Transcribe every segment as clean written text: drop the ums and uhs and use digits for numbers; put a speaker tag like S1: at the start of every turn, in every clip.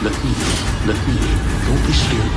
S1: The thief, don't be scared.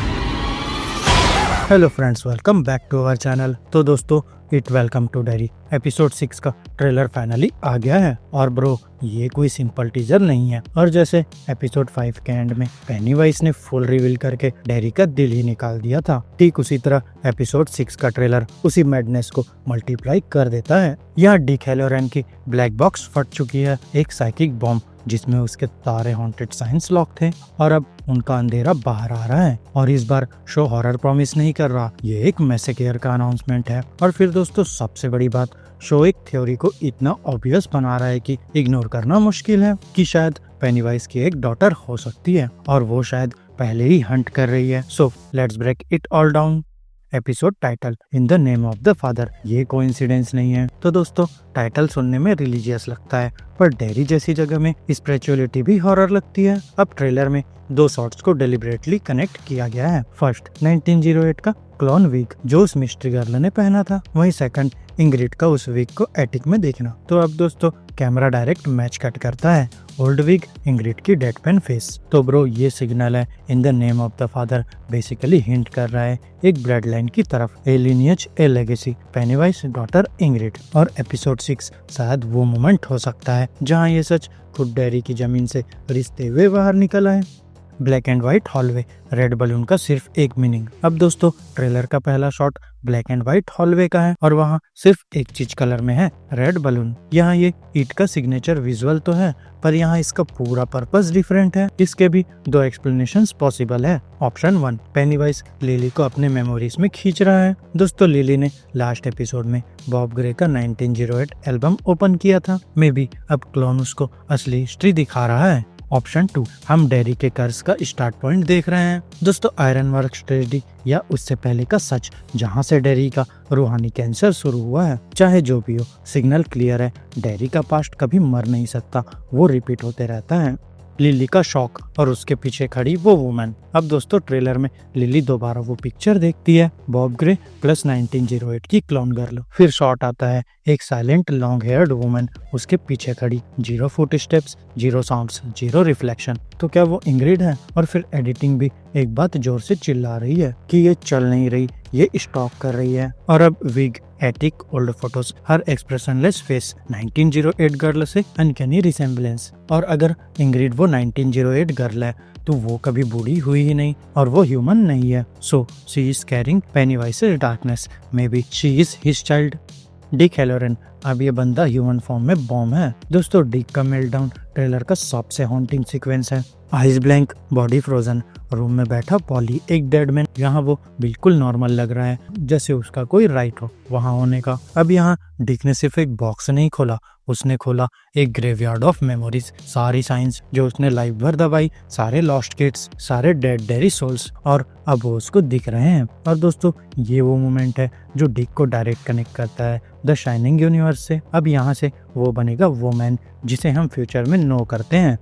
S2: Hello friends, welcome back to our channel. तो दोस्तों, it welcome to diary episode 6 का trailer finally आ गया है। और bro, ये कोई सिंपल टीजर नहीं है। और जैसे एपिसोड 5 के एंड में पेनीवाइज ने फुल रिवील करके डायरी का दिल ही निकाल दिया था, ठीक उसी तरह एपिसोड 6 का ट्रेलर उसी मैडनेस को मल्टीप्लाई कर देता है। यहाँ डिक हैलोरन की ब्लैक बॉक्स फट चुकी है, एक साइकिक बॉम्ब जिसमें उसके सारे हॉन्टेड साइंस लॉक थे, और अब उनका अंधेरा बाहर आ रहा है। और इस बार शो हॉरर प्रॉमिस नहीं कर रहा, ये एक मैसेकेयर का अनाउंसमेंट है। और फिर दोस्तों, सबसे बड़ी बात, शो एक थ्योरी को इतना ऑब्वियस बना रहा है कि इग्नोर करना मुश्किल है कि शायद पेनीवाइज की एक डॉटर हो सकती है, और वो शायद पहले ही हंट कर रही है। So let's break it all down. Episode title, in the name of the father. ये कोइंसिडेंस नहीं है। तो दोस्तों, टाइटल सुनने में रिलीजियस लगता है, पर डेरी जैसी जगह में स्पिरिचुअलिटी भी हॉरर लगती है। अब ट्रेलर में दो शॉट्स को डेलिबरेटली कनेक्ट किया गया है। फर्स्ट 1908 का क्लोन विग जो उस मिस्ट्री गर्ल ने पहना था, वहीं सेकंड इंग्रिड का उस विग को एटिक में देखना। तो अब दोस्तों, कैमरा डायरेक्ट मैच कट करता है ओल्ड विग, इंग्रिड की डेड पेन फेस। तो ब्रो, ये सिग्नल है इन the name of the father basically hint कर रहा है एक ब्लड लाइन की तरफ, ए लिनियज ए लेगेसी, पेनीवाइज डॉटर इंग्रिड। और एपिसोड 6 शायद वो मोमेंट हो सकता है जहाँ ये सच खुद डेरी की जमीन से रिश्ते हुए बाहर निकल आए। Black and white hallway, red balloon का सिर्फ एक मीनिंग। अब दोस्तों, ट्रेलर का पहला shot black and white hallway का है, और वहाँ सिर्फ एक चीज कलर में है, रेड बलून। यहाँ ये ईट का सिग्नेचर विजुअल तो है, पर यहाँ इसका पूरा पर्पस डिफरेंट है। इसके भी दो एक्सप्लेनेशंस पॉसिबल है। ऑप्शन 1, पेनीवाइज लिली को अपने मेमोरीज में खींच रहा है। दोस्तों, लिली ने लास्ट एपिसोड में बॉब ग्रे का 1908 एल्बम ओपन किया था। मे बी अब क्लोन उसको असली हिस्ट्री दिखा रहा है। ऑप्शन 2, हम डेरी के कर्ज का स्टार्ट पॉइंट देख रहे हैं। दोस्तों, आयरन वर्क्स ट्रेजेडी या उससे पहले का सच, जहां से डेरी का रूहानी कैंसर शुरू हुआ है। चाहे जो भी हो, सिग्नल क्लियर है, डेरी का पास्ट कभी मर नहीं सकता, वो रिपीट होते रहता है। लिली का शॉक और उसके पीछे खड़ी वो वुमन। अब दोस्तों, ट्रेलर में लिली दोबारा वो पिक्चर देखती है, बॉब ग्रे प्लस 1908 की क्लोन गर्ल। फिर शॉट आता है एक साइलेंट लॉन्ग हेयर्ड वुमन, उसके पीछे खड़ी, 0 फुट स्टेप्स, 0 साउंड्स, 0 रिफ्लेक्शन। तो क्या वो इंग्रिड है? और फिर एडिटिंग भी एक बात जोर से चिल्ला रही है कि ये चल नहीं रही, ये स्टॉप कर रही है। और अब विग, एटिक, ओल्ड फोटोज, हर एक्सप्रेशनलेस फेस, 1908 गर्ल से अनकैनी रिसेम्बलेंस। और अगर इंग्रिड वो 1908 गर्ल है, तो वो कभी बूढ़ी हुई ही नहीं, और वो ह्यूमन नहीं है। So she is carrying Pennywise darkness, maybe she is his child. Dick Hallorann, अब ये बंदा ह्यूमन फॉर्म में बॉम्ब है। दोस्तों, डिक का मेल्टडाउन ट्रेलर का सबसे हॉन्टिंग सीक्वेंस है। Eyes blank, body frozen, room में बैठा पॉली, एक डेड मैन। यहाँ वो बिल्कुल नॉर्मल लग रहा है, जैसे उसका कोई राइट हो वहाँ होने का। अब यहाँ डिक ने सिर्फ एक बॉक्स नहीं खोला, उसने खोला एक ग्रेवयार्ड ऑफ मेमोरीज। सारी साइंस जो उसने लाइफ भर दबाई, सारे लॉस्ट किड्स, सारे डेड डेरी सोल्स, और अब वो उसको दिख रहे हैं। और दोस्तों, ये वो मोमेंट है जो डिक को डायरेक्ट कनेक्ट करता है द शाइनिंग यूनिवर्स से। अब यहाँ से वो बनेगा वो मैन जिसे हम फ्यूचर में नो करते हैं,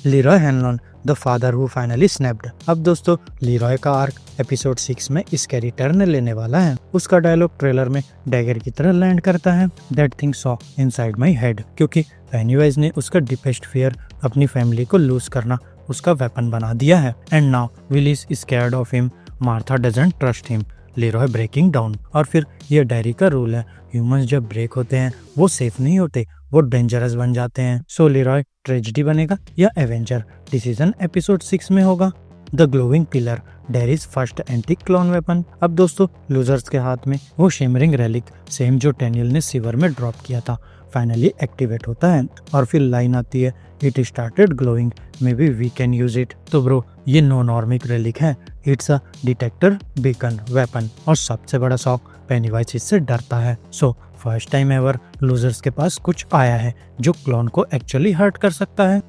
S2: Leroy Hanlon, the father who finally snapped. अब दोस्तों, लीरॉय का आर्क एपिसोड 6 में स्कैरी टर्न लेने वाला है। उसका डायलॉग ट्रेलर में डैगर की तरह लैंड करता है, that thing saw inside my head, क्योंकि पेनीवाइज ने उसका डीपेस्ट फियर, अपनी फैमिली को लूज करना, उसका वेपन बना दिया है। And now Will is scared of him, Martha doesn't trust him, Leroy breaking down. और फिर ये डायरी का रूल है, ह्यूमंस जब ब्रेक होते हैं वो सेफ नहीं होते, वो डेंजरस बन जाते हैं। सो लीरॉय ट्रेजेडी बनेगा या एवेंजर, डिसीजन एपिसोड 6 में होगा। The glowing pillar, dairies first antique clone weapon. अब दोस्तों, लूजर्स के हाथ में वो शिमरिंग रेलिक, सेम जो डेनियल ने सिवर में ड्रॉप किया था, फाइनली एक्टिवेट होता है। और फिर लाइन आती है, it started glowing, maybe we can use it. तो ब्रो, ये नो नॉर्मिक रेलिक है, it's a detector beacon weapon. और सबसे बड़ा शॉक, पेनीवाइज इससे डरता है। So first time ever losers के पास कुछ आया है जो क्लोन को एक्चुअली हर्ट कर सकता है।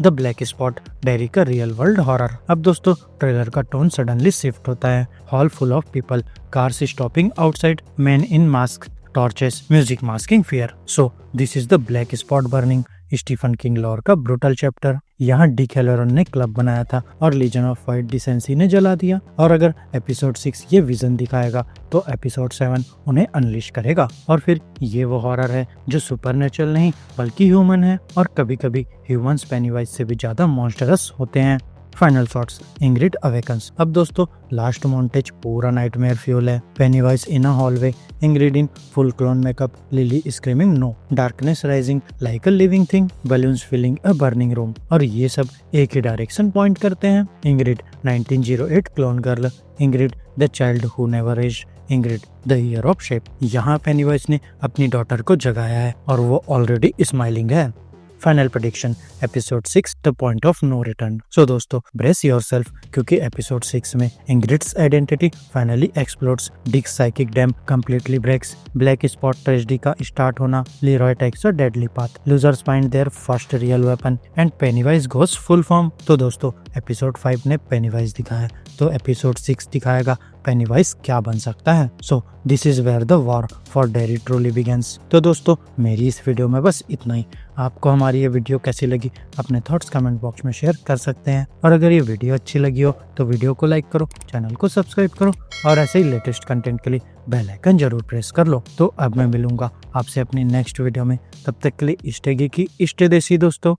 S2: द ब्लैक स्पॉट, डेरी का रियल वर्ल्ड हॉरर। अब दोस्तों, ट्रेलर का टोन सडनली शिफ्ट होता है, hall full of people, cars stopping outside, man in mask, torches, music masking fear. So this is the black spot burning, Stephen King lore का brutal chapter. यहाँ Dick Hallorann ने club बनाया था और legion of white decency ने जला दिया। और अगर एपिसोड 6 ये विजन दिखाएगा, तो एपिसोड 7 उन्हें अनलिश करेगा। और फिर ये वो हॉरर है जो सुपरनेचुरल नहीं बल्कि ह्यूमन है, और कभी कभी ह्यूमंस पेनीवाइज से भी ज्यादा मॉन्स्टरस होते हैं। Final thoughts, Ingrid awakens. अब दोस्तों लास्ट मॉन्टेज पूरा नाइटमेयर फ्यूल है। Pennywise in a hallway, Ingrid in full clone makeup, Lily screaming no, darkness rising like a living thing, balloons filling a burning room. और ये सब एक ही direction point करते हैं। Ingrid 1908 clone girl, Ingrid the child who never aged, Ingrid the year of shape. यहाँ Pennywise ने अपनी डॉटर को जगाया है और वो ऑलरेडी स्माइलिंग है। Final prediction, episode 6 the point of no return. So दोस्तों ब्रेस योरसेल्फ, क्योंकि एपिसोड 6 में Ingrid's identity finally explodes, Dick psychic dam completely breaks, black spot tragedy का स्टार्ट होना, Leroy takes a deadly path, losers find their first real weapon and Pennywise goes full form. तो दोस्तों episode 5 ने penny-wise दिखाया, तो episode 6 दिखाएगा penny-wise क्या बन सकता है। So this is where the war for Derry truly begins. तो दोस्तों मेरी इस वीडियो में बस इतना ही। आपको हमारी ये वीडियो कैसी लगी अपने थॉट्स कमेंट बॉक्स में शेयर कर सकते हैं, और अगर ये वीडियो अच्छी लगी हो तो वीडियो को लाइक करो, चैनल को सब्सक्राइब करो, और ऐसे ही लेटेस्ट कंटेंट के लिए बेल आइकन जरूर प्रेस कर लो। तो अब मैं मिलूंगा आपसे अपनी नेक्स्ट वीडियो में, तब तक के लिए स्टे geeky, स्टे देसी दोस्तों।